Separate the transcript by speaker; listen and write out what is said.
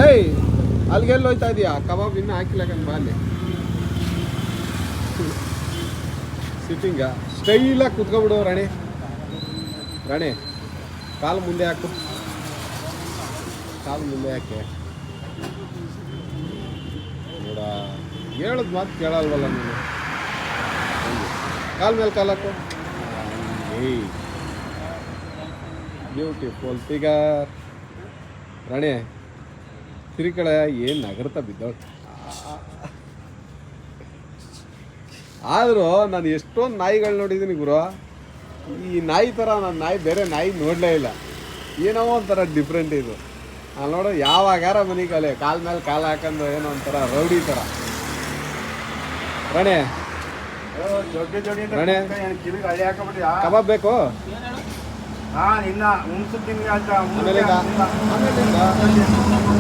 Speaker 1: ಲೈ ಅಲ್ಲಿಗೆಲ್ಲ ಹೋಯ್ತಾ ಇದೀಯಾ? ಕಬಾಬ್ ಇನ್ನೂ ಹಾಕಿಲ್ಲ ಕಣ್ ಬಾ ಅಲ್ಲಿ. ಸಿಟ್ಟಿಂಗ ಸ್ಟೈಲಾಗಿ ಕುತ್ಕೊಬಿಡು ರಾಣಿ. ರಾಣಿ ಕಾಲು ಮುಂದೆ ಹಾಕು, ಕಾಲು ಮುಂದೆ ಹಾಕೆ. ನೋಡ ಹೇಳದ್ ಮಾತು ಕೇಳಲ್ವಲ್ಲ ನೀನು. ಕಾಲ್ ಮೇಲೆ ಕಾಲು ಹಾಕು. Beautiful figure. ರಾಣಿ ತಿರುಕಡೆ ಏನು ನಗರ್ತಾ ಬಿದ್ದವಳು. ಆದರೂ ನಾನು ಎಷ್ಟೊಂದು ನಾಯಿಗಳು ನೋಡಿದ್ದೀನಿ ಗುರು. ಈ ನಾಯಿ ಥರ ನಾನು ನಾಯಿ ಬೇರೆ ನಾಯಿ ನೋಡಲೇ ಇಲ್ಲ. ಏನೋ ಒಂಥರ ಡಿಫ್ರೆಂಟ್ ಇದು. ನಾನು ನೋಡೋ ಯಾವಾಗಾರ ಮನೆಗಲೆ ಕಾಲ ಮೇಲೆ ಕಾಲು ಹಾಕೊಂಡು ಏನೋ ಒಂಥರ ರೌಡಿ ಥರ. ರಾಣಿ ರಾಣಿ ಕಬಾಬ್ ಬೇಕು?
Speaker 2: ಆಮೇಲೆ